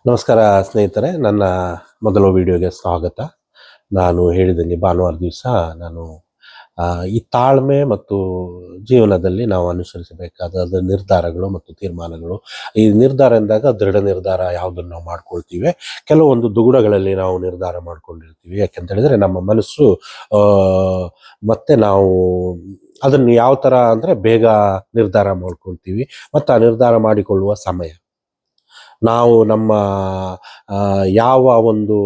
ನಮಸ್ಕಾರ ಸ್ನೇಹಿತರೆ, ನನ್ನ ಮೊದಲ ವಿಡಿಯೋಗೆ ಸ್ವಾಗತ. ನಾನು ಹೇಳಿದಂಗೆ ಭಾನುವಾರ ದಿವಸ ನಾನು ಈ ತಾಳ್ಮೆ ಮತ್ತು ಜೀವನದಲ್ಲಿ ನಾವು ಅನುಸರಿಸಬೇಕಾದ ನಿರ್ಧಾರಗಳು ಮತ್ತು ತೀರ್ಮಾನಗಳು. ಈ ನಿರ್ಧಾರ ಎಂದಾಗ ದೃಢ ನಿರ್ಧಾರ ಯಾವುದನ್ನು ನಾವು ಮಾಡ್ಕೊಳ್ತೀವಿ, ಕೆಲವೊಂದು ದುಗುಡಗಳಲ್ಲಿ ನಾವು ನಿರ್ಧಾರ ಮಾಡ್ಕೊಂಡಿರ್ತೀವಿ. ಯಾಕೆಂತ ಹೇಳಿದ್ರೆ ನಮ್ಮ ಮನಸ್ಸು ಮತ್ತೆ ನಾವು ಅದನ್ನು ಯಾವ ಥರ ಅಂದರೆ ಬೇಗ ನಿರ್ಧಾರ ಮಾಡ್ಕೊಳ್ತೀವಿ ಮತ್ತು ಆ ನಿರ್ಧಾರ ಮಾಡಿಕೊಳ್ಳುವ ಸಮಯ ನಾವು ನಮ್ಮ ಯಾವ ಒಂದು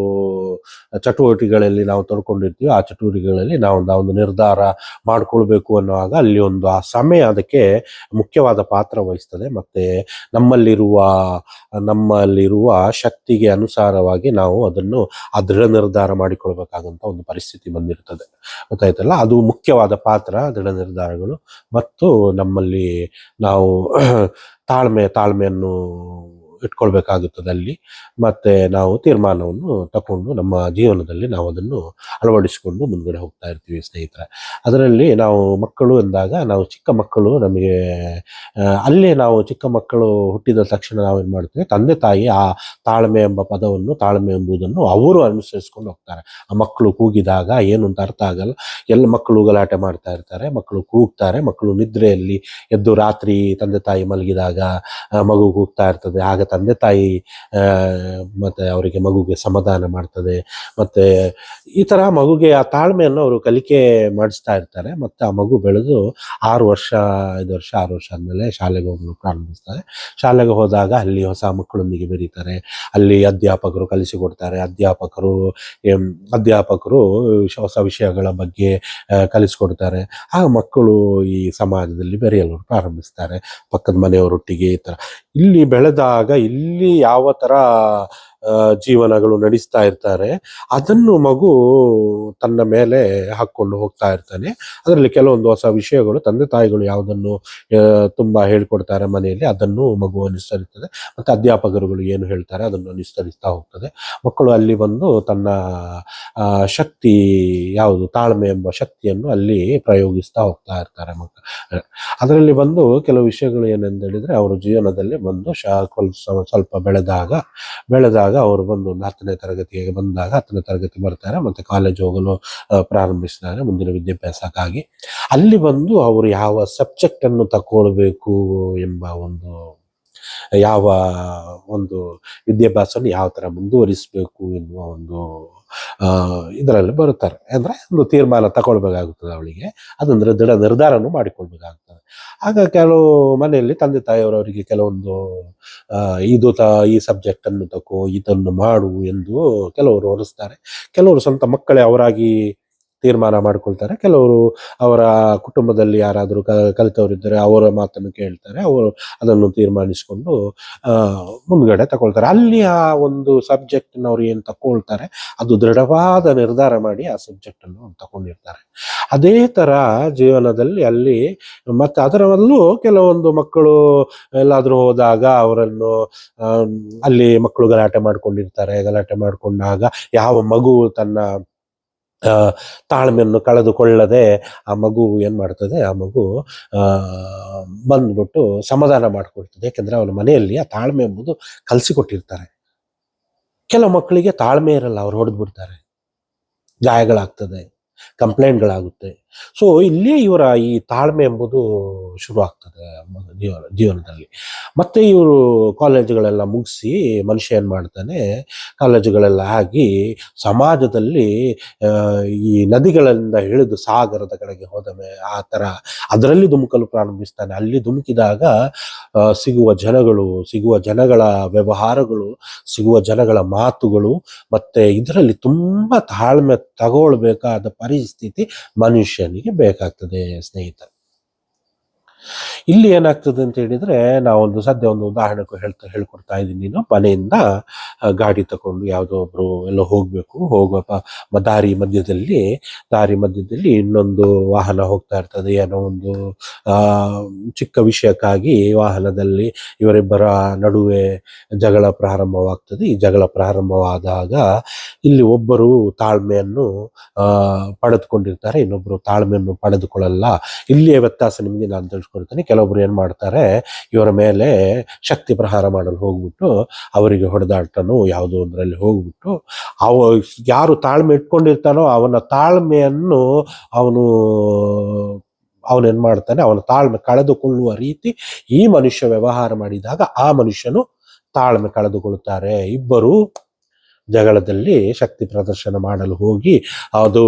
ಚಟುವಟಿಕೆಗಳಲ್ಲಿ ನಾವು ತೊಡ್ಕೊಂಡಿರ್ತೀವಿ ಆ ಚಟುವಟಿಕೆಗಳಲ್ಲಿ ನಾವು ಒಂದು ನಿರ್ಧಾರ ಮಾಡಿಕೊಳ್ಬೇಕು ಅನ್ನುವಾಗ ಅಲ್ಲಿ ಒಂದು ಆ ಸಮಯ ಅದಕ್ಕೆ ಮುಖ್ಯವಾದ ಪಾತ್ರ ವಹಿಸ್ತದೆ. ಮತ್ತು ನಮ್ಮಲ್ಲಿರುವ ಶಕ್ತಿಗೆ ಅನುಸಾರವಾಗಿ ನಾವು ಅದನ್ನು ಆ ದೃಢ ನಿರ್ಧಾರ ಮಾಡಿಕೊಳ್ಬೇಕಾದಂಥ ಒಂದು ಪರಿಸ್ಥಿತಿ ಬಂದಿರ್ತದೆ. ಗೊತ್ತಾಯ್ತಲ್ಲ, ಅದು ಮುಖ್ಯವಾದ ಪಾತ್ರ ದೃಢ ನಿರ್ಧಾರಗಳು. ಮತ್ತು ನಮ್ಮಲ್ಲಿ ನಾವು ತಾಳ್ಮೆಯನ್ನು ಇಟ್ಕೊಳ್ಬೇಕಾಗುತ್ತದೆ ಅಲ್ಲಿ. ಮತ್ತು ನಾವು ತೀರ್ಮಾನವನ್ನು ತಗೊಂಡು ನಮ್ಮ ಜೀವನದಲ್ಲಿ ನಾವು ಅದನ್ನು ಅಳವಡಿಸಿಕೊಂಡು ಮುಂದ್ಗಡೆ ಹೋಗ್ತಾ ಇರ್ತೀವಿ ಸ್ನೇಹಿತರೆ. ಅದರಲ್ಲಿ ನಾವು ಮಕ್ಕಳು ಎಂದಾಗ ನಾವು ಚಿಕ್ಕ ಮಕ್ಕಳು ನಮಗೆ ಅಲ್ಲೇ ನಾವು ಚಿಕ್ಕ ಮಕ್ಕಳು ಹುಟ್ಟಿದ ತಕ್ಷಣ ನಾವೇನು ಮಾಡ್ತೀವಿ, ತಂದೆ ತಾಯಿ ಆ ತಾಳ್ಮೆ ಎಂಬುದನ್ನು ಅವರು ಅನುಸರಿಸ್ಕೊಂಡು ಹೋಗ್ತಾರೆ. ಆ ಮಕ್ಕಳು ಕೂಗಿದಾಗ ಏನು ಅಂತ ಅರ್ಥ ಆಗಲ್ಲ, ಎಲ್ಲ ಮಕ್ಕಳು ಗಲಾಟೆ ಮಾಡ್ತಾ ಇರ್ತಾರೆ, ಮಕ್ಕಳು ಕೂಗ್ತಾರೆ, ಮಕ್ಕಳು ನಿದ್ರೆಯಲ್ಲಿ ಎದ್ದು ರಾತ್ರಿ ತಂದೆ ತಾಯಿ ಮಲಗಿದಾಗ ಮಗು ಕೂಗ್ತಾ ಇರ್ತದೆ. ಆಗ ತಂದೆ ತಾಯಿ ಮತ್ತು ಅವರಿಗೆ ಮಗುಗೆ ಸಮಾಧಾನ ಮಾಡ್ತದೆ. ಮತ್ತು ಈ ಥರ ಮಗುಗೆ ಆ ತಾಳ್ಮೆಯನ್ನು ಅವರು ಕಲಿಕೆ ಮಾಡಿಸ್ತಾ ಇರ್ತಾರೆ. ಮತ್ತು ಆ ಮಗು ಬೆಳೆದು 6 ವರ್ಷ 6 ವರ್ಷ ಆದಮೇಲೆ ಶಾಲೆಗೆ ಹೋಗಲು ಪ್ರಾರಂಭಿಸ್ತಾರೆ. ಶಾಲೆಗೆ ಹೋದಾಗ ಅಲ್ಲಿ ಹೊಸ ಮಕ್ಕಳೊಂದಿಗೆ ಬೆರೀತಾರೆ. ಅಲ್ಲಿ ಅಧ್ಯಾಪಕರು ಕಲಿಸಿಕೊಡ್ತಾರೆ. ಅಧ್ಯಾಪಕರು ಹೊಸ ವಿಷಯಗಳ ಬಗ್ಗೆ ಕಲಿಸಿಕೊಡ್ತಾರೆ. ಆ ಮಕ್ಕಳು ಈ ಸಮಾಜದಲ್ಲಿ ಬೆರೆಯಲು ಪ್ರಾರಂಭಿಸ್ತಾರೆ, ಪಕ್ಕದ ಮನೆಯವರೊಟ್ಟಿಗೆ. ಈ ಥರ ಇಲ್ಲಿ ಬೆಳೆದಾಗ ಇಲ್ಲಿ ಯಾವ ಥರ ಜೀವನಗಳು ನಡೆಸ್ತಾ ಇರ್ತಾರೆ ಅದನ್ನು ಮಗು ತನ್ನ ಮೇಲೆ ಹಾಕ್ಕೊಂಡು ಹೋಗ್ತಾ ಇರ್ತಾನೆ. ಅದರಲ್ಲಿ ಕೆಲವೊಂದು ಹೊಸ ವಿಷಯಗಳು ತಂದೆ ತಾಯಿಗಳು ಯಾವುದನ್ನು ತುಂಬ ಹೇಳ್ಕೊಡ್ತಾರೆ ಮನೆಯಲ್ಲಿ ಅದನ್ನು ಮಗು ಅನುಸರಿಸ್ತದೆ. ಮತ್ತು ಅಧ್ಯಾಪಕರುಗಳು ಏನು ಹೇಳ್ತಾರೆ ಅದನ್ನು ಅನುಸರಿಸ್ತಾ ಹೋಗ್ತದೆ. ಮಕ್ಕಳು ಅಲ್ಲಿ ಬಂದು ತನ್ನ ಶಕ್ತಿ ಯಾವುದು, ತಾಳ್ಮೆ ಎಂಬ ಶಕ್ತಿಯನ್ನು ಅಲ್ಲಿ ಪ್ರಯೋಗಿಸ್ತಾ ಹೋಗ್ತಾ ಇರ್ತಾರೆ ಮಕ್ಕಳು. ಅದರಲ್ಲಿ ಬಂದು ಕೆಲವು ವಿಷಯಗಳು ಏನೆಂದು ಹೇಳಿದರೆ, ಅವರ ಜೀವನದಲ್ಲಿ ಬಂದು ಸ್ವಲ್ಪ ಬೆಳೆದಾಗ ಅವರು ಬಂದು ಒಂದು 10ನೇ ತರಗತಿಗೆ ಬಂದಾಗ 10ನೇ ತರಗತಿ ಬರ್ತಾರೆ ಮತ್ತು ಕಾಲೇಜ್ ಹೋಗಲು ಪ್ರಾರಂಭಿಸ್ತಾರೆ ಮುಂದಿನ ವಿದ್ಯಾಭ್ಯಾಸಕ್ಕಾಗಿ. ಅಲ್ಲಿ ಬಂದು ಅವರು ಯಾವ ಸಬ್ಜೆಕ್ಟನ್ನು ತಗೊಳ್ಬೇಕು ಎಂಬ ಯಾವ ಒಂದು ವಿದ್ಯಾಭ್ಯಾಸವನ್ನು ಯಾವ ಥರ ಮುಂದುವರಿಸಬೇಕು ಎನ್ನುವ ಒಂದು ಇದರಲ್ಲಿ ಬರುತ್ತಾರೆ. ಅಂದರೆ ಒಂದು ತೀರ್ಮಾನ ತಗೊಳ್ಬೇಕಾಗುತ್ತದೆ ಅವಳಿಗೆ, ಅದಂದರೆ ದೃಢ ನಿರ್ಧಾರನೂ ಮಾಡಿಕೊಳ್ಬೇಕಾಗ್ತದೆ. ಆಗ ಕೆಲವು ಮನೆಯಲ್ಲಿ ತಂದೆ ತಾಯಿಯವರವರಿಗೆ ಕೆಲವೊಂದು ಈ ಸಬ್ಜೆಕ್ಟನ್ನು ತಗೋ, ಇದನ್ನು ಮಾಡು ಎಂದು ಕೆಲವರು ಹೊರಿಸ್ತಾರೆ. ಕೆಲವರು ಸ್ವಂತ ಮಕ್ಕಳೇ ಅವರಾಗಿ ತೀರ್ಮಾನ ಮಾಡಿಕೊಳ್ತಾರೆ. ಕೆಲವರು ಅವರ ಕುಟುಂಬದಲ್ಲಿ ಯಾರಾದರೂ ಕಲಿತವರಿದ್ದರೆ ಅವರ ಮಾತನ್ನು ಕೇಳ್ತಾರೆ. ಅವರು ಅದನ್ನು ತೀರ್ಮಾನಿಸಿಕೊಂಡು ಮುಂದ್ಗಡೆ ತಗೊಳ್ತಾರೆ. ಅಲ್ಲಿ ಆ ಒಂದು ಸಬ್ಜೆಕ್ಟನ್ನು ಅವ್ರು ಏನು ತಗೊಳ್ತಾರೆ ಅದು ದೃಢವಾದ ನಿರ್ಧಾರ ಮಾಡಿ ಆ ಸಬ್ಜೆಕ್ಟನ್ನು ತಗೊಂಡಿರ್ತಾರೆ. ಅದೇ ಥರ ಜೀವನದಲ್ಲಿ ಅಲ್ಲಿ ಮತ್ತು ಅದರಲ್ಲೂ ಕೆಲವೊಂದು ಮಕ್ಕಳು ಎಲ್ಲಾದರೂ ಹೋದಾಗ ಅವರನ್ನು ಅಲ್ಲಿ ಮಕ್ಕಳು ಗಲಾಟೆ ಮಾಡ್ಕೊಂಡಿರ್ತಾರೆ. ಗಲಾಟೆ ಮಾಡಿಕೊಂಡಾಗ ಯಾವ ಮಗು ತನ್ನ ತಾಳ್ಮೆಯನ್ನು ಕಳೆದುಕೊಳ್ಳದೆ ಆ ಮಗು ಏನು ಮಾಡ್ತದೆ, ಆ ಮಗು ಬಂದ್ಬಿಟ್ಟು ಸಮಾಧಾನ ಮಾಡಿಕೊಳ್ತದೆ. ಯಾಕೆಂದರೆ ಅವನ ಮನೆಯಲ್ಲಿ ಆ ತಾಳ್ಮೆ ಎಂಬುದು ಕಲಿಸಿಕೊಟ್ಟಿರ್ತಾರೆ. ಕೆಲವು ಮಕ್ಕಳಿಗೆ ತಾಳ್ಮೆ ಇರಲ್ಲ, ಅವ್ರು ಹೊಡೆದು ಬಿಡ್ತಾರೆ, ಗಾಯಗಳಾಗ್ತದೆ, ಕಂಪ್ಲೇಂಟ್ಗಳಾಗುತ್ತೆ. ಸೊ ಇಲ್ಲಿ ಇವರ ಈ ತಾಳ್ಮೆ ಎಂಬುದು ಶುರು ಆಗ್ತದೆ ಜೀವನದಲ್ಲಿ. ಮತ್ತು ಇವರು ಕಾಲೇಜುಗಳೆಲ್ಲ ಮುಗಿಸಿ ಮನುಷ್ಯ ಏನು ಮಾಡ್ತಾನೆ, ಕಾಲೇಜುಗಳೆಲ್ಲ ಆಗಿ ಸಮಾಜದಲ್ಲಿ ಈ ನದಿಗಳಿಂದ ಇಳಿದು ಸಾಗರದ ಕಡೆಗೆ ಹೋದ ಆ ಥರ ಅದರಲ್ಲಿ ಧುಮುಕಲು ಪ್ರಾರಂಭಿಸ್ತಾನೆ. ಅಲ್ಲಿ ಧುಮುಕಿದಾಗ ಸಿಗುವ ಜನಗಳ ವ್ಯವಹಾರಗಳು, ಸಿಗುವ ಜನಗಳ ಮಾತುಗಳು, ಮತ್ತು ಇದರಲ್ಲಿ ತುಂಬ ತಾಳ್ಮೆ ತಗೊಳ್ಬೇಕಾದ ಪರಿಸ್ಥಿತಿ ಮನುಷ್ಯನಿಗೆ ಬೇಕಾಗ್ತದೆ ಸ್ನೇಹಿತರೆ. ಇಲ್ಲಿ ಏನಾಗ್ತದೆ ಅಂತ ಹೇಳಿದರೆ, ನಾವೊಂದು ಒಂದು ಉದಾಹರಣೆಗೂ ಹೇಳ್ಕೊಡ್ತಾ ಇದ್ದೀನಿ. ನೀನು ಮನೆಯಿಂದ ಗಾಡಿ ತಗೊಂಡು ಯಾವುದೋ ಒಬ್ಬರು ಎಲ್ಲೋ ಹೋಗುವ ದಾರಿ ಮಧ್ಯದಲ್ಲಿ ಇನ್ನೊಂದು ವಾಹನ ಹೋಗ್ತಾ ಇರ್ತದೆ. ಏನೋ ಒಂದು ಚಿಕ್ಕ ವಿಷಯಕ್ಕಾಗಿ ವಾಹನದಲ್ಲಿ ಇವರಿಬ್ಬರ ನಡುವೆ ಜಗಳ ಪ್ರಾರಂಭವಾಗ್ತದೆ. ಈ ಜಗಳ ಪ್ರಾರಂಭವಾದಾಗ ಇಲ್ಲಿ ಒಬ್ಬರು ತಾಳ್ಮೆಯನ್ನು ಪಡೆದುಕೊಂಡಿರ್ತಾರೆ, ಇನ್ನೊಬ್ಬರು ತಾಳ್ಮೆಯನ್ನು ಪಡೆದುಕೊಳ್ಳಲ್ಲ. ಇಲ್ಲಿಯ ವ್ಯತ್ಯಾಸ ನಿಮಗೆ ನಾನು ಕುಳಿತುಕೊಳ್ತಾನೆ. ಕೆಲವೊಬ್ರು ಏನು ಮಾಡ್ತಾರೆ, ಇವರ ಮೇಲೆ ಶಕ್ತಿ ಪ್ರಹಾರ ಮಾಡಲು ಹೋಗ್ಬಿಟ್ಟು ಅವರಿಗೆ ಹೊಡೆದಾಟನೋ ಯಾವುದೋ ಒಂದರಲ್ಲಿ ಹೋಗ್ಬಿಟ್ಟು ಯಾರು ತಾಳ್ಮೆ ಇಟ್ಕೊಂಡಿರ್ತಾನೋ ಅವನ ತಾಳ್ಮೆಯನ್ನು ಅವನು ಅವನೇನ್ ಮಾಡ್ತಾನೆ, ಅವನ ತಾಳ್ಮೆ ಕಳೆದುಕೊಳ್ಳುವ ರೀತಿ ಈ ಮನುಷ್ಯ ವ್ಯವಹಾರ ಮಾಡಿದಾಗ ಆ ಮನುಷ್ಯನು ತಾಳ್ಮೆ ಕಳೆದುಕೊಳ್ಳುತ್ತಾರೆ. ಇಬ್ಬರು ಜಗಳದಲ್ಲಿ ಶಕ್ತಿ ಪ್ರದರ್ಶನ ಮಾಡಲು ಹೋಗಿ ಅದು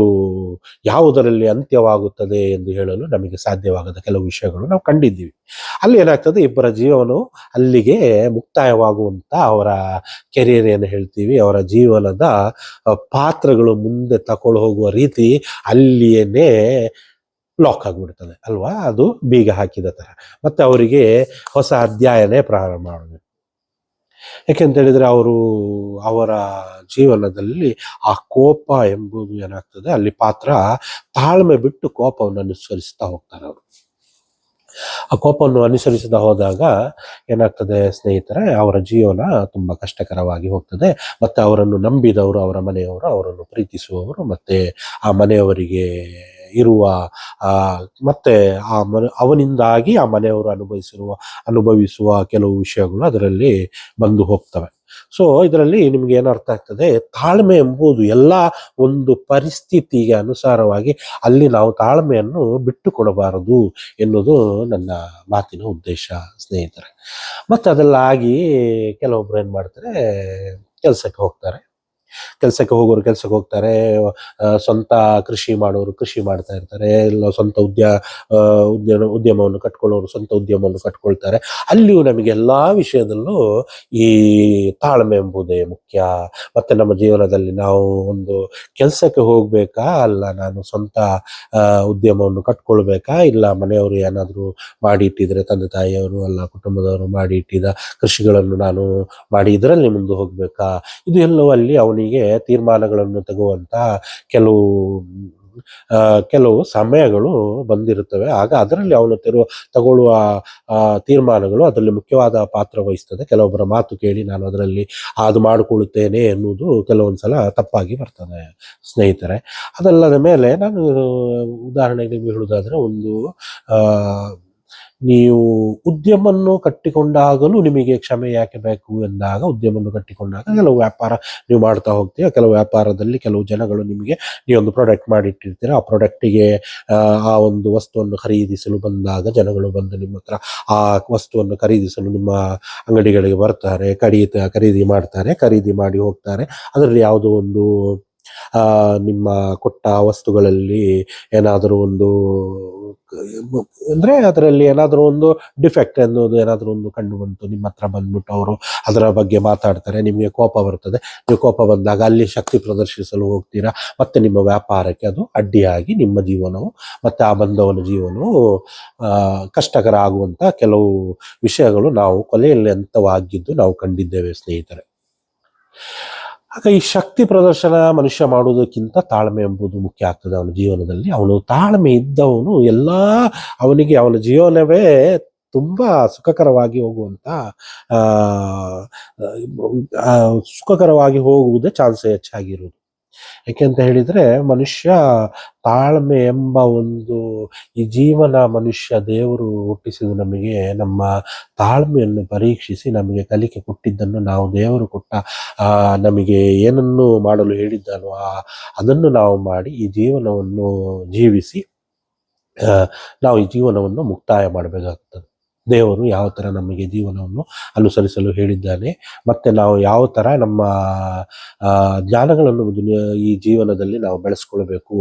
ಯಾವುದರಲ್ಲಿ ಅಂತ್ಯವಾಗುತ್ತದೆ ಎಂದು ಹೇಳಲು ನಮಗೆ ಸಾಧ್ಯವಾಗದ ಕೆಲವು ವಿಷಯಗಳು ನಾವು ಕಂಡಿದ್ದೀವಿ. ಅಲ್ಲಿ ಏನಾಗ್ತದೆ, ಇಬ್ಬರ ಜೀವನವು ಅಲ್ಲಿಗೆ ಮುಕ್ತಾಯವಾಗುವಂತ ಅವರ ಕೆರಿಯರ್ ಏನು ಹೇಳ್ತೀವಿ, ಅವರ ಜೀವನದ ಪಾತ್ರಗಳು ಮುಂದೆ ತಕೊಂಡು ಹೋಗುವ ರೀತಿ ಅಲ್ಲಿಯೇ ಲಾಕ್ ಆಗಿಬಿಡ್ತದೆ ಅಲ್ವಾ. ಅದು ಬೀಗ ಹಾಕಿದ ತರ. ಮತ್ತೆ ಅವರಿಗೆ ಹೊಸ ಅಧ್ಯಾಯನೇ ಪ್ರಾರಂಭ ಮಾಡಬೇಕು. ಯಾಕೆಂತ ಹೇಳಿದ್ರೆ ಅವರ ಜೀವನದಲ್ಲಿ ಆ ಕೋಪ ಎಂಬುದು ಏನಾಗ್ತದೆ, ಅಲ್ಲಿ ಪಾತ್ರ ತಾಳ್ಮೆ ಬಿಟ್ಟು ಕೋಪವನ್ನು ಅನುಸರಿಸ್ತಾ ಹೋಗ್ತಾರೆ ಅವರು. ಆ ಕೋಪವನ್ನು ಅನುಸರಿಸದ ಹೋದಾಗ ಏನಾಗ್ತದೆ ಸ್ನೇಹಿತರೆ, ಅವರ ಜೀವನ ತುಂಬಾ ಕಷ್ಟಕರವಾಗಿ ಹೋಗ್ತದೆ. ಮತ್ತೆ ಅವರನ್ನು ನಂಬಿದವರು, ಅವರ ಮನೆಯವರು, ಅವರನ್ನು ಪ್ರೀತಿಸುವವರು, ಮತ್ತೆ ಆ ಮನೆಯವರಿಗೆ ಇರುವ ಮತ್ತೆ ಅವನಿಂದಾಗಿ ಆ ಮನೆಯವರು ಅನುಭವಿಸುವ ಕೆಲವು ವಿಷಯಗಳು ಅದರಲ್ಲಿ ಬಂದು ಹೋಗ್ತವೆ. ಸೊ ಇದರಲ್ಲಿ ನಿಮ್ಗೆ ಏನರ್ಥ ಆಗ್ತದೆ, ತಾಳ್ಮೆ ಎಂಬುದು ಎಲ್ಲ ಒಂದು ಪರಿಸ್ಥಿತಿಗೆ ಅನುಸಾರವಾಗಿ ಅಲ್ಲಿ ನಾವು ತಾಳ್ಮೆಯನ್ನು ಬಿಟ್ಟು ಕೊಡಬಾರದು ಎನ್ನುವುದು ನನ್ನ ಮಾತಿನ ಉದ್ದೇಶ ಸ್ನೇಹಿತರೆ. ಮತ್ತೆ ಅದೆಲ್ಲ ಆಗಿ ಕೆಲವೊಬ್ರು ಏನ್ ಮಾಡ್ತಾರೆ, ಕೆಲಸಕ್ಕೆ ಹೋಗ್ತಾರೆ. ಕೆಲಸಕ್ಕೆ ಹೋಗ್ತಾರೆ, ಸ್ವಂತ ಕೃಷಿ ಮಾಡೋರು ಕೃಷಿ ಮಾಡ್ತಾ ಇರ್ತಾರೆ, ಇಲ್ಲ ಸ್ವಂತ ಉದ್ಯಮವನ್ನು ಕಟ್ಕೊಳ್ಳೋರು ಸ್ವಂತ ಉದ್ಯಮವನ್ನು ಕಟ್ಕೊಳ್ತಾರೆ. ಅಲ್ಲಿಯೂ ನಮಗೆ ಎಲ್ಲಾ ವಿಷಯದಲ್ಲೂ ಈ ತಾಳ್ಮೆ ಎಂಬುದೇ ಮುಖ್ಯ. ಮತ್ತೆ ನಮ್ಮ ಜೀವನದಲ್ಲಿ ನಾವು ಒಂದು ಕೆಲಸಕ್ಕೆ ಹೋಗ್ಬೇಕಾ, ಅಲ್ಲ ನಾನು ಸ್ವಂತ ಉದ್ಯಮವನ್ನು ಕಟ್ಕೊಳ್ಬೇಕಾ, ಇಲ್ಲ ಮನೆಯವರು ಏನಾದರೂ ಮಾಡಿ ಇಟ್ಟಿದ್ರೆ, ತಂದೆ ತಾಯಿಯವರು ಅಲ್ಲ ಕುಟುಂಬದವರು ಮಾಡಿ ಇಟ್ಟಿದ ಕೃಷಿಗಳನ್ನು ನಾನು ಮಾಡಿ ಇದರಲ್ಲಿ ಮುಂದೆ ಹೋಗ್ಬೇಕಾ, ಇದು ಎಲ್ಲವೂ ಅಲ್ಲಿ ಅವನಿಗೆ ತೀರ್ಮಾನಗಳನ್ನು ತಗುವಂತ ಕೆಲವು ಸಮಯಗಳು ಬಂದಿರುತ್ತವೆ. ಆಗ ಅದರಲ್ಲಿ ಅವನು ತಗೊಳ್ಳುವ ತೀರ್ಮಾನಗಳು ಅದರಲ್ಲಿ ಮುಖ್ಯವಾದ ಪಾತ್ರ ವಹಿಸ್ತದೆ. ಕೆಲವೊಬ್ಬರ ಮಾತು ಕೇಳಿ ನಾನು ಅದರಲ್ಲಿ ಅದು ಮಾಡಿಕೊಳ್ಳುತ್ತೇನೆ ಎನ್ನುವುದು ಕೆಲವೊಂದ್ಸಲ ತಪ್ಪಾಗಿ ಬರ್ತದೆ ಸ್ನೇಹಿತರೆ. ಅದಲ್ಲದ ಮೇಲೆ ನಾನು ಉದಾಹರಣೆಗೆ ಹೇಳುವುದಾದ್ರೆ, ನೀವು ಉದ್ಯಮವನ್ನು ಕಟ್ಟಿಕೊಂಡಾಗಲೂ ನಿಮಗೆ ಕ್ಷಮೆ ಯಾಕೆ ಬೇಕು ಎಂದಾಗ, ಉದ್ಯಮವನ್ನು ಕಟ್ಟಿಕೊಂಡಾಗ ಕೆಲವು ವ್ಯಾಪಾರ ನೀವು ಮಾಡ್ತಾ ಹೋಗ್ತೀರಾ. ಕೆಲವು ವ್ಯಾಪಾರದಲ್ಲಿ ಕೆಲವು ಜನಗಳು ನೀವೊಂದು ಪ್ರಾಡಕ್ಟ್ ಮಾಡಿಟ್ಟಿರ್ತೀರ, ಆ ಪ್ರಾಡಕ್ಟಿಗೆ ಆ ಒಂದು ವಸ್ತುವನ್ನು ಖರೀದಿಸಲು ಬಂದಾಗ ಜನಗಳು ಬಂದು ನಿಮ್ಮ ಹತ್ರ ಆ ವಸ್ತುವನ್ನು ಖರೀದಿಸಲು ನಿಮ್ಮ ಅಂಗಡಿಗಳಿಗೆ ಬರ್ತಾರೆ, ಖರೀದಿ ಮಾಡಿ ಹೋಗ್ತಾರೆ. ಅದರಲ್ಲಿ ಯಾವುದೋ ಒಂದು ನಿಮ್ಮ ಕೊಟ್ಟ ವಸ್ತುಗಳಲ್ಲಿ ಏನಾದರೂ ಒಂದು ಅಂದ್ರೆ ಅದರಲ್ಲಿ ಏನಾದರೂ ಒಂದು ಡಿಫೆಕ್ಟ್ ಅನ್ನೋದು ಏನಾದರೂ ಒಂದು ಕಂಡು ಬಂತು, ನಿಮ್ಮ ಹತ್ರ ಬಂದ್ಬಿಟ್ಟು ಅವರು ಅದರ ಬಗ್ಗೆ ಮಾತಾಡ್ತಾರೆ, ನಿಮಗೆ ಕೋಪ ಬರ್ತದೆ. ನೀವು ಕೋಪ ಬಂದಾಗ ಅಲ್ಲಿ ಶಕ್ತಿ ಪ್ರದರ್ಶಿಸಲು ಹೋಗ್ತೀರಾ, ಮತ್ತೆ ನಿಮ್ಮ ವ್ಯಾಪಾರಕ್ಕೆ ಅದು ಅಡ್ಡಿಯಾಗಿ ನಿಮ್ಮ ಜೀವನವು ಮತ್ತೆ ಆ ಬಂಧವನ ಜೀವನವು ಕಷ್ಟಕರ ಆಗುವಂತ ಕೆಲವು ವಿಷಯಗಳು ನಾವು ಕೊನೆಯಲ್ಲಿ ಅಂತವಾಗಿದ್ದು ನಾವು ಕಂಡಿದ್ದೇವೆ ಸ್ನೇಹಿತರೆ. ಆಗ ಈ ಶಕ್ತಿ ಪ್ರದರ್ಶನ ಮನುಷ್ಯ ಮಾಡುವುದಕ್ಕಿಂತ ತಾಳ್ಮೆ ಎಂಬುದು ಮುಖ್ಯ ಆಗ್ತದೆ ಅವನ ಜೀವನದಲ್ಲಿ. ಅವನು ತಾಳ್ಮೆ ಇದ್ದವನು ಅವನಿಗೆ ಅವನ ಜೀವನವೇ ತುಂಬಾ ಸುಖಕರವಾಗಿ ಸುಖಕರವಾಗಿ ಹೋಗುವುದೇ ಚಾನ್ಸ್ ಹೆಚ್ಚಾಗಿರುವುದು. ಯಾಕೆಂತ ಹೇಳಿದ್ರೆ, ಮನುಷ್ಯ ತಾಳ್ಮೆ ಎಂಬ ಈ ಜೀವನ ದೇವರು ಹುಟ್ಟಿಸಿದ ನಮಗೆ ನಮ್ಮ ತಾಳ್ಮೆಯನ್ನು ಪರೀಕ್ಷಿಸಿ ನಮಗೆ ಕಲಿಕೆ ಕೊಟ್ಟಿದ್ದನ್ನು ನಾವು ದೇವರು ಕೊಟ್ಟ ನಮಗೆ ಏನನ್ನು ಮಾಡಲು ಹೇಳಿದ್ದಾನೋ ಅದನ್ನು ನಾವು ಮಾಡಿ ಈ ಜೀವನವನ್ನು ಜೀವಿಸಿ ನಾವು ಈ ಜೀವನವನ್ನು ಮುಕ್ತಾಯ ಮಾಡಬೇಕಾಗ್ತದೆ. ದೇವರು ಯಾವ ಥರ ನಮಗೆ ಜೀವನವನ್ನು ಅನುಸರಿಸಲು ಹೇಳಿದ್ದಾನೆ, ಮತ್ತು ನಾವು ಯಾವ ಥರ ನಮ್ಮ ಜ್ಞಾನಗಳನ್ನು ಈ ಜೀವನದಲ್ಲಿ ನಾವು ಬೆಳೆಸ್ಕೊಳ್ಬೇಕು.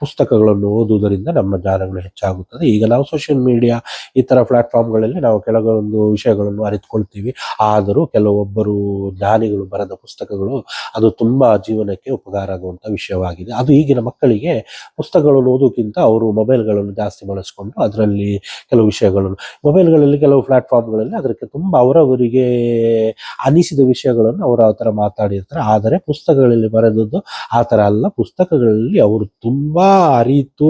ಪುಸ್ತಕಗಳನ್ನು ಓದುವುದರಿಂದ ನಮ್ಮ ಜ್ಞಾನಗಳು ಹೆಚ್ಚಾಗುತ್ತದೆ. ಈಗ ನಾವು ಸೋಷಿಯಲ್ ಮೀಡಿಯಾ ಈ ಥರ ಪ್ಲಾಟ್ಫಾರ್ಮ್ಗಳಲ್ಲಿ ನಾವು ಕೆಲವೊಂದು ವಿಷಯಗಳನ್ನು ಅರಿತುಕೊಳ್ತೀವಿ. ಆದರೂ ಕೆಲವೊಬ್ಬರು ಜ್ಞಾನಿಗಳು ಬರೆದ ಪುಸ್ತಕಗಳು ಅದು ತುಂಬ ಜೀವನಕ್ಕೆ ಉಪಕಾರ ಆಗುವಂಥ ವಿಷಯವಾಗಿದೆ. ಅದು ಈಗಿನ ಮಕ್ಕಳಿಗೆ ಪುಸ್ತಕಗಳನ್ನು ಓದೋಕ್ಕಿಂತ ಅವರು ಮೊಬೈಲ್ಗಳನ್ನು ಜಾಸ್ತಿ ಬಳಸ್ಕೊಂಡು ಅದರಲ್ಲಿ ಕೆಲವು ವಿಷಯಗಳನ್ನು ಮೊಬೈಲ್ಗಳಲ್ಲಿ ಕೆಲವು ಪ್ಲಾಟ್ಫಾರ್ಮ್ಗಳಲ್ಲಿ ಅದಕ್ಕೆ ತುಂಬ ಅವರವರಿಗೆ ಅನಿಸಿದ ವಿಷಯಗಳನ್ನು ಅವರು ಆ ಥರ ಮಾತಾಡಿರ್ತಾರೆ. ಆದರೆ ಪುಸ್ತಕಗಳಲ್ಲಿ ಬರೆದದ್ದು ಆ ಥರ ಅಲ್ಲ. ಪುಸ್ತಕಗಳಲ್ಲಿ ಅವರು ತುಂಬ ಅರಿತು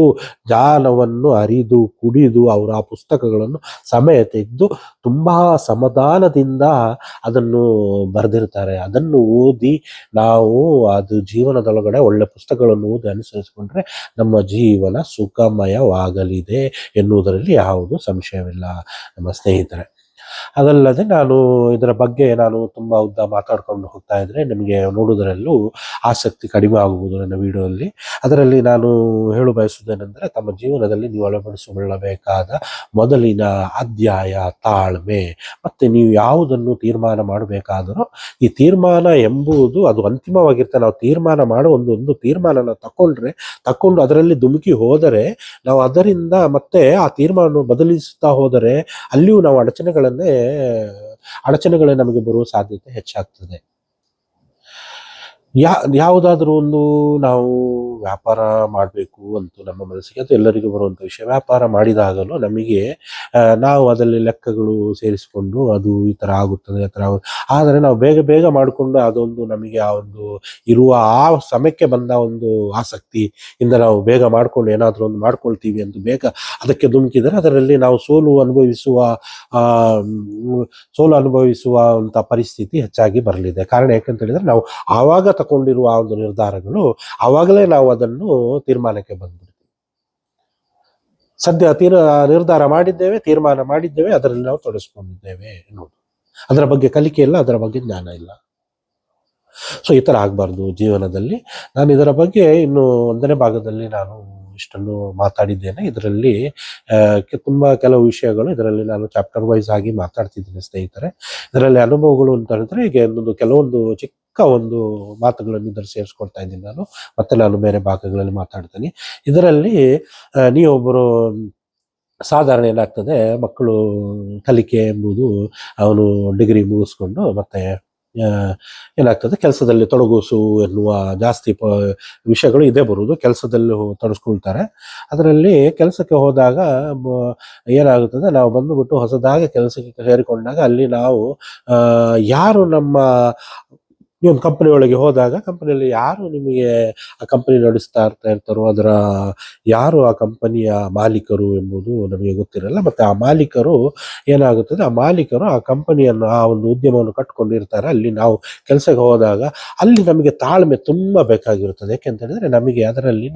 ಜ್ಞಾನವನ್ನು ಅರಿದು ಕುಡಿದು ಅವರು ಆ ಪುಸ್ತಕಗಳನ್ನು ಸಮಯ ತೆಗೆದು ತುಂಬ ಸಮಾಧಾನದಿಂದ ಅದನ್ನು ಬರೆದಿರ್ತಾರೆ. ಅದನ್ನು ಓದಿ ನಾವು ಅದು ಜೀವನದೊಳಗಡೆ ಒಳ್ಳೆ ಪುಸ್ತಕಗಳನ್ನು ಓದಿ ಅನುಸರಿಸಿಕೊಂಡ್ರೆ ನಮ್ಮ ಜೀವನ ಸುಖಮಯವಾಗಲಿದೆ ಎನ್ನುವುದರಲ್ಲಿ ಯಾವುದು ಸಂಶಯವಿಲ್ಲ ನಮ್ಮ ಸ್ನೇಹಿತರೆ. ಅದಲ್ಲದೆ ನಾನು ಇದರ ಬಗ್ಗೆ ತುಂಬ ಉದ್ದ ಮಾತಾಡ್ಕೊಂಡು ಹೋಗ್ತಾ ಇದ್ರೆ ನಿಮಗೆ ನೋಡುವುದರಲ್ಲೂ ಆಸಕ್ತಿ ಕಡಿಮೆ ಆಗುವುದು ನನ್ನ ವಿಡಿಯೋಲ್ಲಿ. ಅದರಲ್ಲಿ ನಾನು ಹೇಳು ಬಯಸುವುದೇನೆಂದರೆ, ತಮ್ಮ ಜೀವನದಲ್ಲಿ ನೀವು ಅಳವಡಿಸಿಕೊಳ್ಳಬೇಕಾದ ಮೊದಲಿನ ಅಧ್ಯಾಯ ತಾಳ್ಮೆ. ಮತ್ತು ನೀವು ಯಾವುದನ್ನು ತೀರ್ಮಾನ ಮಾಡಬೇಕಾದರೂ ಈ ತೀರ್ಮಾನ ಎಂಬುದು ಅದು ಅಂತಿಮವಾಗಿರ್ತದೆ. ನಾವು ತೀರ್ಮಾನ ಮಾಡೋ ಒಂದು ತೀರ್ಮಾನನ ತಕೊಂಡು ಅದರಲ್ಲಿ ಧುಮುಕಿ ಹೋದರೆ ನಾವು ಅದರಿಂದ ಮತ್ತೆ ಆ ತೀರ್ಮಾನವನ್ನು ಬದಲಿಸುತ್ತಾ ಹೋದರೆ ಅಲ್ಲಿಯೂ ನಾವು ಅಡಚಣೆಗಳೇ ನಮಗೆ ಬರುವ ಸಾಧ್ಯತೆ ಹೆಚ್ಚಾಗ್ತದೆ. ಯಾವುದಾದ್ರೂ ಒಂದು ನಾವು ವ್ಯಾಪಾರ ಮಾಡಬೇಕು ಅಂತ ನಮ್ಮ ಮನಸ್ಸಿಗೆ, ಅದು ಎಲ್ಲರಿಗೂ ಬರುವಂಥ ವಿಷಯ. ವ್ಯಾಪಾರ ಮಾಡಿದಾಗಲೂ ನಮಗೆ ನಾವು ಅದರಲ್ಲಿ ಲೆಕ್ಕಗಳು ಸೇರಿಸಿಕೊಂಡು ಅದು ಈ ಥರ ಆಗುತ್ತದೆ ಆ ಥರ ಆದರೆ ನಾವು ಬೇಗ ಮಾಡಿಕೊಂಡು ಅದೊಂದು ನಮಗೆ ಆ ಒಂದು ಇರುವ ಆ ಸಮಯಕ್ಕೆ ಬಂದ ಒಂದು ಆಸಕ್ತಿಯಿಂದ ನಾವು ಬೇಗ ಮಾಡಿಕೊಂಡು ಏನಾದರೂ ಒಂದು ಮಾಡ್ಕೊಳ್ತೀವಿ ಅಂತ ಬೇಗ ಅದಕ್ಕೆ ಧುಮುಕಿದರೆ ಅದರಲ್ಲಿ ನಾವು ಸೋಲು ಅನುಭವಿಸುವಂಥ ಪರಿಸ್ಥಿತಿ ಹೆಚ್ಚಾಗಿ ಬರಲಿದೆ. ಕಾರಣ ಯಾಕಂತ ಹೇಳಿದರೆ, ನಾವು ಆವಾಗ ತಗೊಂಡಿರುವ ಆ ಒಂದು ನಿರ್ಧಾರಗಳು ಆವಾಗಲೇ ನಾವು ಅದನ್ನು ತೀರ್ಮಾನಕ್ಕೆ ಬಂದ್ಬಿಡ್ತೀವಿ. ಸದ್ಯ ನಿರ್ಧಾರ ಮಾಡಿದ್ದೇವೆ, ತೀರ್ಮಾನ ಮಾಡಿದ್ದೇವೆ, ಅದರಲ್ಲಿ ನಾವು ತೊಡಗಿಸ್ಕೊಂಡಿದ್ದೇವೆ ಎನ್ನುವುದು. ಅದರ ಬಗ್ಗೆ ಕಲಿಕೆ ಇಲ್ಲ, ಅದರ ಬಗ್ಗೆ ಜ್ಞಾನ ಇಲ್ಲ. ಸೊ ಈ ಥರ ಆಗಬಾರ್ದು ಜೀವನದಲ್ಲಿ. ನಾನು ಇದರ ಬಗ್ಗೆ ಇನ್ನು 1ನೇ ಭಾಗದಲ್ಲಿ ನಾನು ಇಷ್ಟನ್ನು ಮಾತಾಡಿದ್ದೇನೆ. ಇದರಲ್ಲಿ ಕೆಲವು ವಿಷಯಗಳು ಇದರಲ್ಲಿ ನಾನು ಚಾಪ್ಟರ್ ವೈಸ್ ಆಗಿ ಮಾತಾಡ್ತಿದ್ದೀನಿ ಸ್ನೇಹಿತರೆ. ಇದರಲ್ಲಿ ಅನುಭವಗಳು ಅಂತ ಹೇಳಿದ್ರೆ, ಈಗ ಕೆಲವೊಂದು ಚಿಕ್ಕ ಒಂದು ಮಾತುಗಳನ್ನು ಇದರಲ್ಲಿ ಸೇರಿಸ್ಕೊಳ್ತಾ ಇದ್ದೀನಿ ಮತ್ತೆ ನಾನು ಬೇರೆ ಭಾಗಗಳಲ್ಲಿ ಮಾತಾಡ್ತೀನಿ. ಇದರಲ್ಲಿ ನೀವೊಬ್ಬರು ಸಾಧಾರಣ ಏನಾಗ್ತದೆ, ಮಕ್ಕಳು ಕಲಿಕೆ ಎಂಬುದು ಅವನು ಡಿಗ್ರಿ ಮುಗಿಸ್ಕೊಂಡು ಮತ್ತೆ ಏನಾಗ್ತದೆ, ಕೆಲಸದಲ್ಲಿ ತೊಡಗಿಸು ಎನ್ನುವ ಜಾಸ್ತಿ ವಿಷಯಗಳು ಇದೇ ಬರುವುದು. ಕೆಲಸದಲ್ಲಿ ತೊಡಗಿಸ್ಕೊಳ್ತಾರೆ. ಅದರಲ್ಲಿ ಕೆಲಸಕ್ಕೆ ಹೋದಾಗ ಏನಾಗುತ್ತದೆ, ನಾವು ಬಂದುಬಿಟ್ಟು ಹೊಸದಾಗಿ ಕೆಲಸಕ್ಕೆ ಸೇರಿಕೊಂಡಾಗ ಅಲ್ಲಿ ನಾವು ಯಾರು ನೀವು ಒಂದು ಕಂಪನಿ ಒಳಗೆ ಹೋದಾಗ ಕಂಪನಿಯಲ್ಲಿ ಯಾರು ನಿಮಗೆ ಆ ಕಂಪನಿ ನಡೆಸ್ತಾ ಇರ್ತಾರೋ ಅದರ ಯಾರು ಆ ಕಂಪನಿಯ ಮಾಲೀಕರು ಎಂಬುದು ನಮಗೆ ಗೊತ್ತಿರಲ್ಲ. ಮತ್ತು ಆ ಮಾಲೀಕರು ಏನಾಗುತ್ತದೆ, ಆ ಕಂಪನಿಯನ್ನು ಆ ಒಂದು ಉದ್ಯಮವನ್ನು ಕಟ್ಕೊಂಡಿರ್ತಾರೆ. ಅಲ್ಲಿ ನಾವು ಕೆಲಸಕ್ಕೆ ಹೋದಾಗ ಅಲ್ಲಿ ನಮಗೆ ತಾಳ್ಮೆ ತುಂಬ ಬೇಕಾಗಿರುತ್ತದೆ. ಯಾಕೆಂತ ಹೇಳಿದ್ರೆ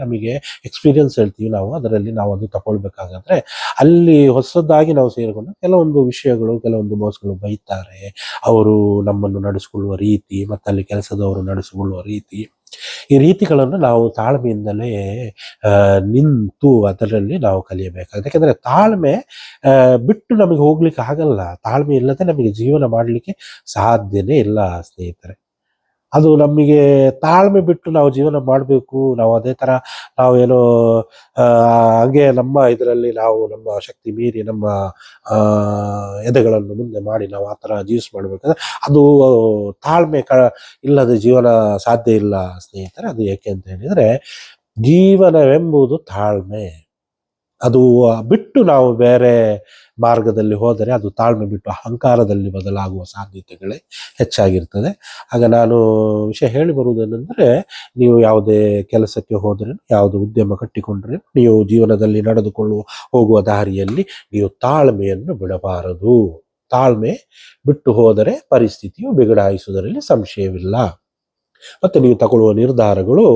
ನಮಗೆ ಎಕ್ಸ್ಪೀರಿಯನ್ಸ್ ಹೇಳ್ತೀವಿ ನಾವು, ಅದರಲ್ಲಿ ನಾವು ಅದು ತಗೊಳ್ಬೇಕಾದ್ರೆ ಅಲ್ಲಿ ಹೊಸದಾಗಿ ನಾವು ಸೇರಿಕೊಂಡು ಕೆಲವೊಂದು ವಿಷಯಗಳು, ಕೆಲವೊಂದು ಬಾಸ್ಗಳು ಬೈತಾರೆ. ಅವರು ನಮ್ಮನ್ನು ನಡೆಸಿಕೊಳ್ಳುವ ರೀತಿ ಮತ್ತು ಅಲ್ಲಿ ಕೆಲಸದವರು ನಡೆಸಿಕೊಳ್ಳುವ ರೀತಿ, ಈ ರೀತಿಗಳನ್ನು ನಾವು ತಾಳ್ಮೆಯಿಂದಲೇ ನಿಂತು ಅದರಲ್ಲಿ ನಾವು ಕಲಿಯಬೇಕಾಗುತ್ತೆ. ಯಾಕೆಂದರೆ ತಾಳ್ಮೆ ಬಿಟ್ಟು ನಮಗೆ ಹೋಗ್ಲಿಕ್ಕೆ ಆಗಲ್ಲ. ತಾಳ್ಮೆ ಇಲ್ಲದೆ ನಮಗೆ ಜೀವನ ಮಾಡಲಿಕ್ಕೆ ಸಾಧ್ಯನೇ ಇಲ್ಲ ಸ್ನೇಹಿತರೆ. ಅದು ನಮಗೆ ತಾಳ್ಮೆ ಬಿಟ್ಟು ನಾವು ಜೀವನ ಮಾಡಬೇಕು, ನಾವು ಅದೇ ಥರ ನಾವೇನೋ ಹಂಗೆ ಇದರಲ್ಲಿ ನಾವು ನಮ್ಮ ಶಕ್ತಿ ಮೀರಿ ನಮ್ಮ ಎದೆಗಳನ್ನು ಮುಂದೆ ಮಾಡಿ ನಾವು ಆ ಥರ ಮಾಡಬೇಕಾದ್ರೆ ಅದು ತಾಳ್ಮೆ ಇಲ್ಲದೆ ಜೀವನ ಸಾಧ್ಯ ಇಲ್ಲ ಸ್ನೇಹಿತರೆ. ಅದು ಏಕೆ ಅಂತ ಹೇಳಿದರೆ, ಜೀವನವೆಂಬುದು ತಾಳ್ಮೆ. ಅದು ಬಿಟ್ಟು ನಾವು ಬೇರೆ ಮಾರ್ಗದಲ್ಲಿ ಹೋದರೆ ಅದು ತಾಳ್ಮೆ ಬಿಟ್ಟು ಅಹಂಕಾರದಲ್ಲಿ ಬದಲಾಗುವ ಸಾಧ್ಯತೆಗಳೇ ಹೆಚ್ಚಾಗಿರ್ತದೆ. ಆಗ ನಾನು ವಿಷಯ ಹೇಳಿ ಬರುವುದೇನೆಂದರೆ, ನೀವು ಯಾವುದೇ ಕೆಲಸಕ್ಕೆ ಹೋದರೆ, ಯಾವುದೇ ಉದ್ಯಮ ಕಟ್ಟಿಕೊಂಡ್ರೆ, ನೀವು ಜೀವನದಲ್ಲಿ ಹೋಗುವ ದಾರಿಯಲ್ಲಿ ನೀವು ತಾಳ್ಮೆಯನ್ನು ಬಿಡಬಾರದು. ತಾಳ್ಮೆ ಬಿಟ್ಟು ಹೋದರೆ ಪರಿಸ್ಥಿತಿಯು ಬಿಗಡಾಯಿಸುವುದರಲ್ಲಿ ಸಂಶಯವಿಲ್ಲ. ಮತ್ತು ನೀವು ತಗೊಳ್ಳುವ ನಿರ್ಧಾರಗಳು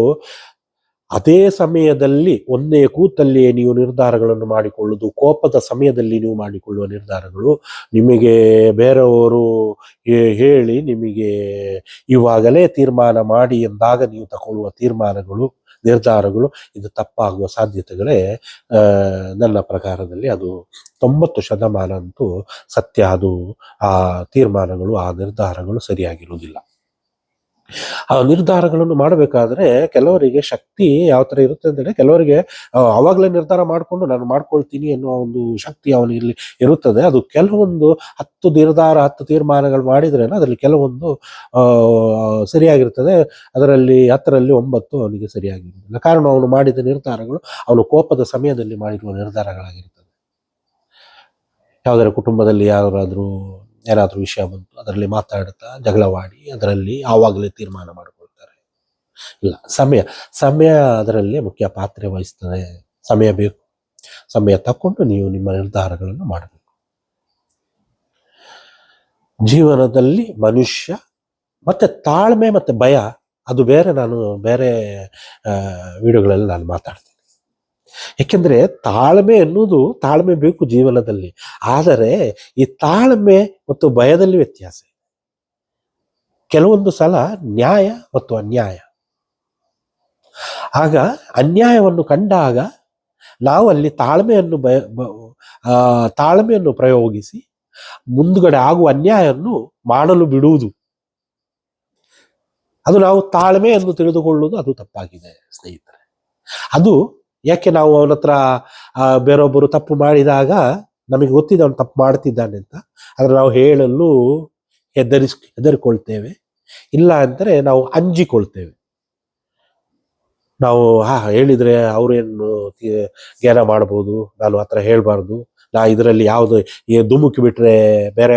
ಅದೇ ಸಮಯದಲ್ಲಿ ಒಂದೇ ಕೂತಲ್ಲಿಯೇ ನೀವು ನಿರ್ಧಾರಗಳನ್ನು ಮಾಡಿಕೊಳ್ಳುವುದು, ಕೋಪದ ಸಮಯದಲ್ಲಿ ನೀವು ಮಾಡಿಕೊಳ್ಳುವ ನಿರ್ಧಾರಗಳು, ನಿಮಗೆ ಬೇರೆಯವರು ಹೇಳಿ ನಿಮಗೆ ಇವಾಗಲೇ ತೀರ್ಮಾನ ಮಾಡಿ ಎಂದಾಗ ನೀವು ತಗೊಳ್ಳುವ ನಿರ್ಧಾರಗಳು ಇದು ತಪ್ಪಾಗುವ ಸಾಧ್ಯತೆಗಳೇ ನನ್ನ ಪ್ರಕಾರದಲ್ಲಿ ಅದು 90% ಅಂತೂ ಸತ್ಯ. ಅದು ಆ ತೀರ್ಮಾನಗಳು, ಆ ನಿರ್ಧಾರಗಳು ಸರಿಯಾಗಿರುವುದಿಲ್ಲ. ಆ ನಿರ್ಧಾರಗಳನ್ನು ಮಾಡಬೇಕಾದ್ರೆ ಕೆಲವರಿಗೆ ಶಕ್ತಿ ಯಾವ ಥರ ಇರುತ್ತೆ ಅಂತೇಳಿ, ಕೆಲವರಿಗೆ ಅವಾಗಲೇ ನಿರ್ಧಾರ ಮಾಡಿಕೊಂಡು ನಾನು ಮಾಡ್ಕೊಳ್ತೀನಿ ಎನ್ನುವ ಒಂದು ಶಕ್ತಿ ಅವನಿಗೆ ಇರುತ್ತದೆ. ಅದು ಕೆಲವೊಂದು 10 ತೀರ್ಮಾನಗಳು ಮಾಡಿದ್ರೆ ಅದರಲ್ಲಿ ಕೆಲವೊಂದು ಸರಿಯಾಗಿರ್ತದೆ, ಅದರಲ್ಲಿ 10ರಲ್ಲಿ 9 ಅವನಿಗೆ ಸರಿಯಾಗಿರುವುದಿಲ್ಲ. ಕಾರಣ ಅವನು ಮಾಡಿದ ನಿರ್ಧಾರಗಳು ಅವನು ಕೋಪದ ಸಮಯದಲ್ಲಿ ಮಾಡಿರುವ ನಿರ್ಧಾರಗಳಾಗಿರ್ತದೆ. ಯಾವುದರ ಕುಟುಂಬದಲ್ಲಿ ಯಾರಾದರೂ ಏನಾದರೂ ವಿಷಯ ಬಂತು, ಅದರಲ್ಲಿ ಮಾತಾಡ್ತಾ ಜಗಳವಾಡಿ ಅದರಲ್ಲಿ ಆವಾಗಲೇ ತೀರ್ಮಾನ ಮಾಡಿಕೊಳ್ತಾರೆ. ಇಲ್ಲ, ಸಮಯ ಸಮಯ ಅದರಲ್ಲಿ ಮುಖ್ಯ ಪಾತ್ರ ವಹಿಸ್ತದೆ. ಸಮಯ ಬೇಕು. ಸಮಯ ತಕ್ಕೊಂಡು ನೀವು ನಿಮ್ಮ ನಿರ್ಧಾರಗಳನ್ನು ಮಾಡಬೇಕು. ಜೀವನದಲ್ಲಿ ಮನುಷ್ಯ ಮತ್ತೆ ತಾಳ್ಮೆ ಮತ್ತೆ ಭಯ ಅದು ಬೇರೆ. ನಾನು ಬೇರೆ ವಿಡಿಯೋಗಳಲ್ಲಿ ನಾನು ಮಾತಾಡ್ತೀನಿ. ಏಕೆಂದರೆ ತಾಳ್ಮೆ ಎನ್ನುವುದು, ತಾಳ್ಮೆ ಬೇಕು ಜೀವನದಲ್ಲಿ. ಆದರೆ ಈ ತಾಳ್ಮೆ ಮತ್ತು ಭಯದಲ್ಲಿ ವ್ಯತ್ಯಾಸ. ಕೆಲವೊಂದು ಸಲ ನ್ಯಾಯ ಮತ್ತು ಅನ್ಯಾಯ. ಆಗ ಅನ್ಯಾಯವನ್ನು ಕಂಡಾಗ ನಾವು ಅಲ್ಲಿ ತಾಳ್ಮೆಯನ್ನು ಪ್ರಯೋಗಿಸಿ ಮುಂದುಗಡೆ ಆಗುವ ಅನ್ಯಾಯವನ್ನು ಮಾಡಲು ಬಿಡುವುದು, ಅದು ನಾವು ತಾಳ್ಮೆ ಎಂದು ತಿಳಿದುಕೊಳ್ಳುವುದು, ಅದು ತಪ್ಪಾಗಿದೆ ಸ್ನೇಹಿತರೆ. ಅದು ಯಾಕೆ ನಾವು ಅವನ ಹತ್ರ ಬೇರೊಬ್ಬರು ತಪ್ಪು ಮಾಡಿದಾಗ ನಮಗೆ ಗೊತ್ತಿದೆ ಅವನು ತಪ್ಪು ಮಾಡ್ತಿದ್ದಾನೆ ಅಂತ, ಆದರೆ ನಾವು ಹೇಳಲು ಹೆದರಿಕೊಳ್ತೇವೆ. ಇಲ್ಲ ಅಂದರೆ ನಾವು ಅಂಜಿಕೊಳ್ತೇವೆ. ನಾವು ಹೇಳಿದ್ರೆ ಅವ್ರೇನು ಜ್ಞಾನ ಮಾಡ್ಬೋದು, ನಾನು ಹತ್ರ ಹೇಳ್ಬಾರ್ದು, ನಾ ಇದರಲ್ಲಿ ಯಾವುದು ಧುಮುಕಿ ಬಿಟ್ರೆ ಬೇರೆ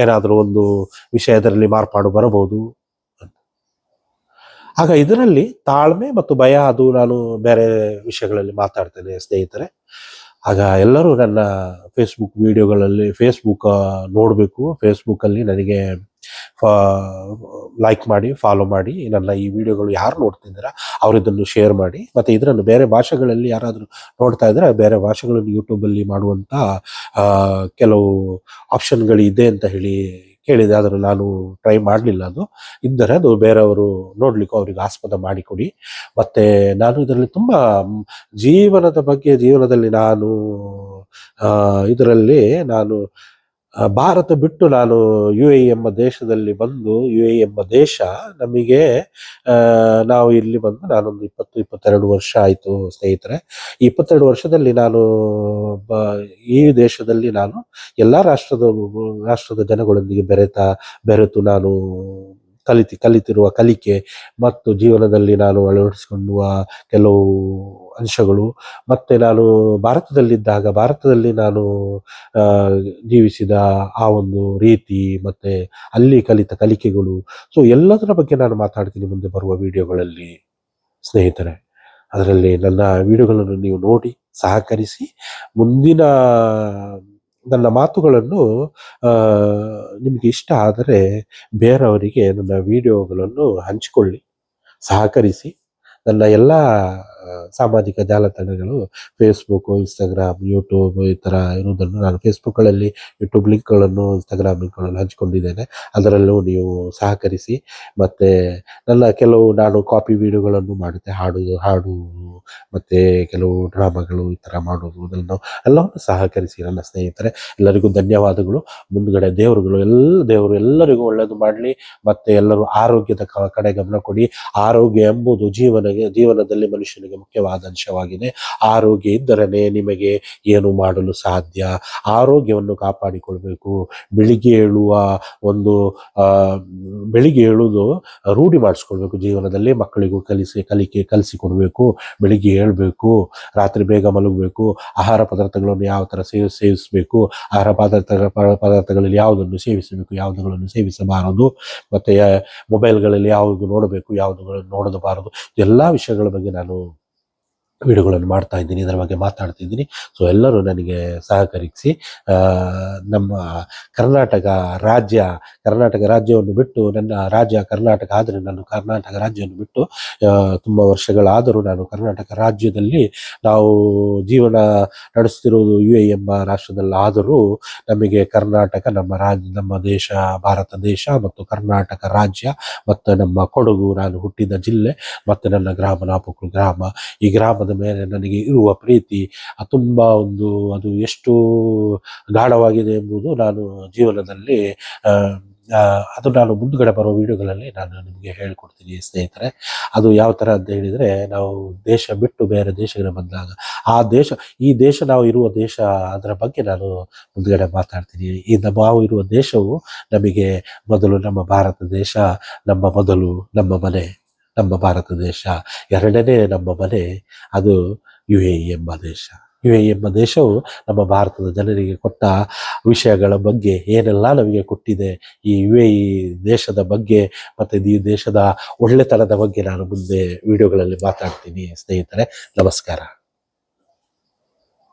ಏನಾದರೂ ಒಂದು ವಿಷಯದಲ್ಲಿ ಮಾರ್ಪಾಡು ಬರಬಹುದು. ಆಗ ಇದರಲ್ಲಿ ತಾಳ್ಮೆ ಮತ್ತು ಭಯ, ಅದು ನಾನು ಬೇರೆ ವಿಷಯಗಳಲ್ಲಿ ಮಾತಾಡ್ತೇನೆ ಸ್ನೇಹಿತರೆ. ಆಗ ಎಲ್ಲರೂ ನನ್ನ ಫೇಸ್ಬುಕ್ ವಿಡಿಯೋಗಳಲ್ಲಿ ನೋಡಬೇಕು. ಫೇಸ್ಬುಕ್ಕಲ್ಲಿ ನನಗೆ ಲೈಕ್ ಮಾಡಿ, ಫಾಲೋ ಮಾಡಿ. ನನ್ನ ಈ ವಿಡಿಯೋಗಳು ಯಾರು ನೋಡ್ತಿದ್ದೀರಾ ಅವರು ಇದನ್ನು ಶೇರ್ ಮಾಡಿ. ಮತ್ತು ಇದನ್ನು ಬೇರೆ ಭಾಷೆಗಳಲ್ಲಿ ಯಾರಾದರೂ ನೋಡ್ತಾ ಇದ್ರೆ ಬೇರೆ ಭಾಷೆಗಳನ್ನು ಯೂಟ್ಯೂಬಲ್ಲಿ ಮಾಡುವಂಥ ಕೆಲವು ಆಪ್ಷನ್ಗಳಿದೆ ಅಂತ ಹೇಳಿ ಕೇಳಿದೆ. ಆದರೆ ನಾನು ಟ್ರೈ ಮಾಡಲಿಲ್ಲ. ಅದು ಇದ್ದರೆ ಅದು ಬೇರೆಯವರು ನೋಡ್ಲಿಕ್ಕೂ ಅವ್ರಿಗೆ ಆಸ್ಪದ ಮಾಡಿಕೊಡಿ. ಮತ್ತು ನಾನು ಇದರಲ್ಲಿ ತುಂಬ ಜೀವನದಲ್ಲಿ ನಾನು ಇದರಲ್ಲಿ ನಾನು ಭಾರತ ಬಿಟ್ಟು ನಾನು UAE ಎಂಬ ದೇಶದಲ್ಲಿ ಬಂದು, UAE ಎಂಬ ದೇಶ ನಮಗೆ ನಾವು ಇಲ್ಲಿ ಬಂದು ನಾನೊಂದು 22 ವರ್ಷ ಆಯಿತು ಸ್ನೇಹಿತರೆ. ಈ 22 ವರ್ಷದಲ್ಲಿ ನಾನು ಈ ದೇಶದಲ್ಲಿ ನಾನು ಎಲ್ಲ ರಾಷ್ಟ್ರದ ಜನಗಳೊಂದಿಗೆ ಬೆರೆತು ನಾನು ಕಲಿತಿರುವ ಕಲಿಕೆ ಮತ್ತು ಜೀವನದಲ್ಲಿ ನಾನು ಅಳವಡಿಸಿಕೊಳ್ಳುವ ಕೆಲವು ಅಂಶಗಳು, ಮತ್ತು ನಾನು ಭಾರತದಲ್ಲಿ ನಾನು ಜೀವಿಸಿದ ಆ ಒಂದು ರೀತಿ, ಮತ್ತು ಅಲ್ಲಿ ಕಲಿತ ಕಲಿಕೆಗಳು, ಸೊ ಎಲ್ಲದರ ಬಗ್ಗೆ ನಾನು ಮಾತಾಡ್ತೀನಿ ಮುಂದೆ ಬರುವ ವಿಡಿಯೋಗಳಲ್ಲಿ ಸ್ನೇಹಿತರೆ. ಅದರಲ್ಲಿ ನನ್ನ ವಿಡಿಯೋಗಳನ್ನು ನೀವು ನೋಡಿ ಸಹಕರಿಸಿ. ಮುಂದಿನ ನನ್ನ ಮಾತುಗಳನ್ನು ನಿಮಗೆ ಇಷ್ಟ ಆದರೆ ಬೇರೆಯವರಿಗೆ ನನ್ನ ವಿಡಿಯೋಗಳನ್ನು ಹಂಚಿಕೊಳ್ಳಿ, ಸಹಕರಿಸಿ. ನನ್ನ ಎಲ್ಲ ಸಾಮಾಜಿಕ ಜಾಲತಾಣಗಳು ಫೇಸ್ಬುಕ್, ಇನ್ಸ್ಟಾಗ್ರಾಮ್, ಯೂಟ್ಯೂಬ್ ಈ ಥರ ಇರುವುದನ್ನು ನಾನು ಫೇಸ್ಬುಕ್ಗಳಲ್ಲಿ ಯೂಟ್ಯೂಬ್ ಲಿಂಕ್ಗಳನ್ನು, ಇನ್ಸ್ಟಾಗ್ರಾಮ್ ಲಿಂಕ್ಗಳನ್ನು ಹಂಚಿಕೊಂಡಿದ್ದೇನೆ. ಅದರಲ್ಲೂ ನೀವು ಸಹಕರಿಸಿ. ಮತ್ತು ನನ್ನ ನಾನು ಕಾಪಿ ವಿಡಿಯೋಗಳನ್ನು ಮಾಡುತ್ತೆ, ಹಾಡು ಮತ್ತು ಕೆಲವು ಡ್ರಾಮಾಗಳು ಈ ಥರ ಮಾಡೋದು, ಎಲ್ಲವನ್ನು ಸಹಕರಿಸಿ ನನ್ನ ಸ್ನೇಹಿತರೆ. ಎಲ್ಲರಿಗೂ ಧನ್ಯವಾದಗಳು. ಮುಂದುಗಡೆ ದೇವರು ಎಲ್ಲರಿಗೂ ಒಳ್ಳೆಯದು ಮಾಡಲಿ. ಮತ್ತು ಎಲ್ಲರೂ ಆರೋಗ್ಯದ ಕಡೆ ಗಮನ ಕೊಡಿ. ಆರೋಗ್ಯ ಎಂಬುದು ಜೀವನದಲ್ಲಿ ಮನುಷ್ಯನಿಗೆ ಮುಖ್ಯವಾದ ಅಂಶವಾಗಿದೆ. ಆರೋಗ್ಯ ಇದ್ದರೇ ನಿಮಗೆ ಏನು ಮಾಡಲು ಸಾಧ್ಯ. ಆರೋಗ್ಯವನ್ನು ಕಾಪಾಡಿಕೊಳ್ಬೇಕು. ಬೆಳಿಗ್ಗೆ ಏಳುವುದು ರೂಢಿ ಮಾಡಿಸ್ಕೊಳ್ಬೇಕು ಜೀವನದಲ್ಲಿ. ಮಕ್ಕಳಿಗೂ ಕಲಿಸಿಕೊಡ್ಬೇಕು. ಬೆಳಿಗ್ಗೆ ಏಳಬೇಕು, ರಾತ್ರಿ ಬೇಗ ಮಲಗಬೇಕು, ಆಹಾರ ಪದಾರ್ಥಗಳನ್ನು ಯಾವ ಥರ ಸೇವಿಸಬೇಕು, ಆಹಾರ ಪದಾರ್ಥಗಳಲ್ಲಿ ಯಾವುದನ್ನು ಸೇವಿಸಬೇಕು, ಯಾವುದುಗಳನ್ನು ಸೇವಿಸಬಾರದು, ಮತ್ತು ಮೊಬೈಲ್ಗಳಲ್ಲಿ ಯಾವುದು ನೋಡಬೇಕು, ಯಾವುದುಗಳನ್ನು ನೋಡಬಾರದು, ಎಲ್ಲ ವಿಷಯಗಳ ಬಗ್ಗೆ ನಾನು ವಿಡಿಯೋಗಳನ್ನು ಮಾಡ್ತಾ ಇದ್ದೀನಿ, ಇದರ ಬಗ್ಗೆ ಮಾತಾಡ್ತಿದ್ದೀನಿ. ಸೊ ಎಲ್ಲರೂ ನನಗೆ ಸಹಕರಿಸಿ. ನಮ್ಮ ಕರ್ನಾಟಕ ರಾಜ್ಯವನ್ನು ಬಿಟ್ಟು, ನನ್ನ ರಾಜ್ಯ ಕರ್ನಾಟಕ ಆದರೆ ನಾನು ಕರ್ನಾಟಕ ರಾಜ್ಯವನ್ನು ಬಿಟ್ಟು ತುಂಬ ವರ್ಷಗಳಾದರೂ ನಾನು ಕರ್ನಾಟಕ ರಾಜ್ಯದಲ್ಲಿ ನಾವು ಜೀವನ ನಡೆಸ್ತಿರುವುದು UAE ಎಂಬ ರಾಷ್ಟ್ರದಲ್ಲಾದರೂ ನಮಗೆ ಕರ್ನಾಟಕ ನಮ್ಮ ದೇಶ, ಭಾರತ ದೇಶ ಮತ್ತು ಕರ್ನಾಟಕ ರಾಜ್ಯ ಮತ್ತು ನಮ್ಮ ಕೊಡಗು, ನಾನು ಹುಟ್ಟಿದ ಜಿಲ್ಲೆ ಮತ್ತು ನನ್ನ ಗ್ರಾಮ ನಾಪುಕ್ಲು ಗ್ರಾಮ, ಈ ಗ್ರಾಮದ ಮೇಲೆ ನನಗೆ ಇರುವ ಪ್ರೀತಿ ತುಂಬ ಅದು ಎಷ್ಟು ಗಾಢವಾಗಿದೆ ಎಂಬುದು ನಾನು ಜೀವನದಲ್ಲಿ ಅದು ನಾನು ಮುಂದುಗಡೆ ಬರೋ ವಿಡಿಯೋಗಳಲ್ಲಿ ನಾನು ನಿಮಗೆ ಹೇಳ್ಕೊಡ್ತೀನಿ ಸ್ನೇಹಿತರೆ. ಅದು ಯಾವ ಥರ ಅಂತ ಹೇಳಿದರೆ, ನಾವು ದೇಶ ಬಿಟ್ಟು ಬೇರೆ ದೇಶಗಳಿಗೆ ಬಂದಾಗ ಈ ದೇಶ ನಾವು ಇರುವ ದೇಶ, ಅದರ ಬಗ್ಗೆ ನಾನು ಮುಂದುಗಡೆ ಮಾತಾಡ್ತೀನಿ. ನಾವು ಇರುವ ದೇಶವು ನಮಗೆ ಮೊದಲು ನಮ್ಮ ಭಾರತ ದೇಶ, ನಮ್ಮ ಮನೆ ನಮ್ಮ ಭಾರತ ದೇಶ. ಎರಡನೇ ನಮ್ಮ ಮನೆ ಅದು UAE ಎಂಬ ದೇಶ. UAE ಎಂಬ ದೇಶವು ನಮ್ಮ ಭಾರತದ ಜನರಿಗೆ ಕೊಟ್ಟ ವಿಷಯಗಳ ಬಗ್ಗೆ ಏನೆಲ್ಲ ನಮಗೆ ಕೊಟ್ಟಿದೆ, ಈ UAE ದೇಶದ ಬಗ್ಗೆ ಮತ್ತು ಈ ದೇಶದ ಒಳ್ಳೆತನದ ಬಗ್ಗೆ ನಾನು ಮುಂದೆ ವಿಡಿಯೋಗಳಲ್ಲಿ ಮಾತಾಡ್ತೀನಿ ಸ್ನೇಹಿತರೆ. ನಮಸ್ಕಾರ.